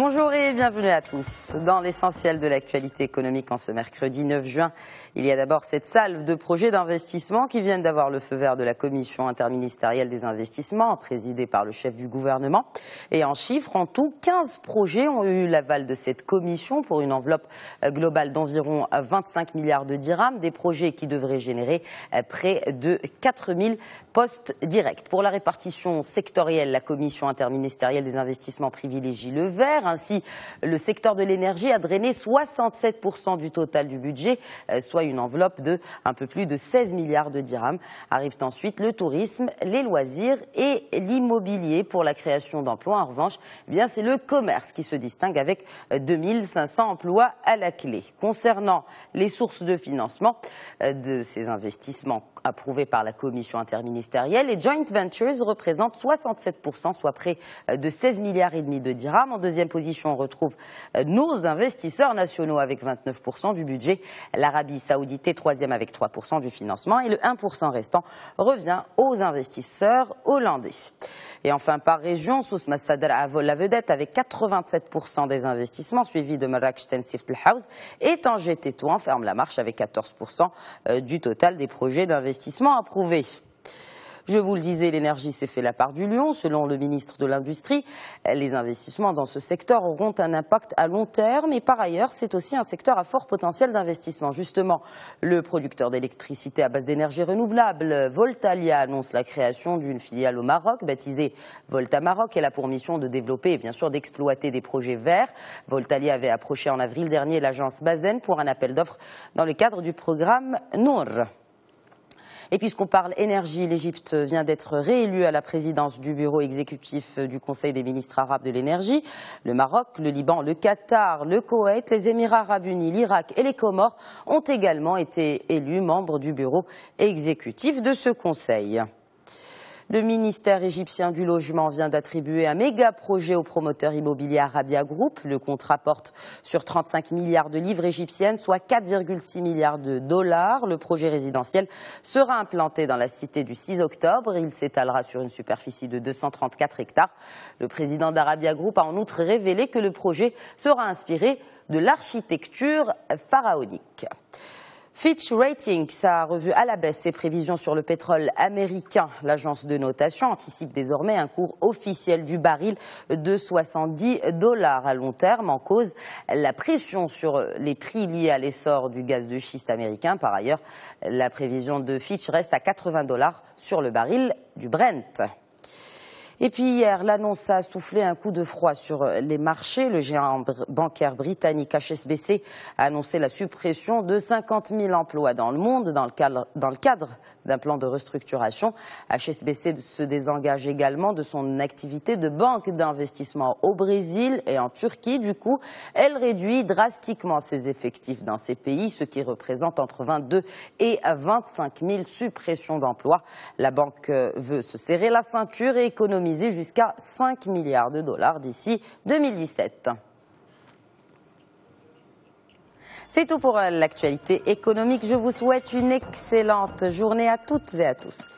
Bonjour et bienvenue à tous. Dans l'essentiel de l'actualité économique en ce mercredi 9 juin, il y a d'abord cette salve de projets d'investissement qui viennent d'avoir le feu vert de la Commission interministérielle des investissements, présidée par le chef du gouvernement. Et en chiffres, en tout, 15 projets ont eu l'aval de cette commission pour une enveloppe globale d'environ 25 milliards de dirhams, des projets qui devraient générer près de 4000 postes directs. Pour la répartition sectorielle, la Commission interministérielle des investissements privilégie le vert. Ainsi, le secteur de l'énergie a drainé 67% du total du budget, soit une enveloppe de un peu plus de 16 milliards de dirhams. Arrivent ensuite le tourisme, les loisirs et l'immobilier. Pour la création d'emplois, en revanche, c'est le commerce qui se distingue avec 2500 emplois à la clé. Concernant les sources de financement de ces investissements approuvés par la commission interministérielle, les joint ventures représentent 67%, soit près de 16 milliards et demi de dirhams. En deuxième position, on retrouve nos investisseurs nationaux avec 29% du budget. L'Arabie Saoudite est troisième avec 3% du financement et le 1% restant revient aux investisseurs hollandais. Et enfin, par région, Souss Massadra vole la vedette avec 87% des investissements, suivi de Marrakech Tensift El Haouz, et Tanger Tétouan ferme la marche avec 14% du total des projets d'investissement approuvés. Je vous le disais, l'énergie s'est fait la part du lion. Selon le ministre de l'Industrie, les investissements dans ce secteur auront un impact à long terme. Et par ailleurs, c'est aussi un secteur à fort potentiel d'investissement. Justement, le producteur d'électricité à base d'énergie renouvelable, Voltalia, annonce la création d'une filiale au Maroc, baptisée Volta Maroc. Elle a pour mission de développer et bien sûr d'exploiter des projets verts. Voltalia avait approché en avril dernier l'agence Bazen pour un appel d'offres dans le cadre du programme Nour. Et puisqu'on parle énergie, l'Égypte vient d'être réélue à la présidence du bureau exécutif du Conseil des ministres arabes de l'énergie. Le Maroc, le Liban, le Qatar, le Koweït, les Émirats arabes unis, l'Irak et les Comores ont également été élus membres du bureau exécutif de ce Conseil. Le ministère égyptien du Logement vient d'attribuer un méga projet au promoteur immobilier Arabia Group. Le contrat porte sur 35 milliards de livres égyptiennes, soit 4,6 milliards de dollars. Le projet résidentiel sera implanté dans la cité du 6 octobre. Il s'étalera sur une superficie de 234 hectares. Le président d'Arabia Group a en outre révélé que le projet sera inspiré de l'architecture pharaonique. Fitch Ratings a revu à la baisse ses prévisions sur le pétrole américain. L'agence de notation anticipe désormais un cours officiel du baril de $70 à long terme. En cause, la pression sur les prix liés à l'essor du gaz de schiste américain. Par ailleurs, la prévision de Fitch reste à $80 sur le baril du Brent. Et puis hier, l'annonce a soufflé un coup de froid sur les marchés. Le géant bancaire britannique HSBC a annoncé la suppression de 50 000 emplois dans le monde dans le cadre d'un plan de restructuration. HSBC se désengage également de son activité de banque d'investissement au Brésil et en Turquie. Du coup, elle réduit drastiquement ses effectifs dans ces pays, ce qui représente entre 22 et 25 000 suppressions d'emplois. La banque veut se serrer la ceinture et économiser jusqu'à 5 milliards de dollars d'ici 2017. C'est tout pour l'actualité économique. Je vous souhaite une excellente journée à toutes et à tous.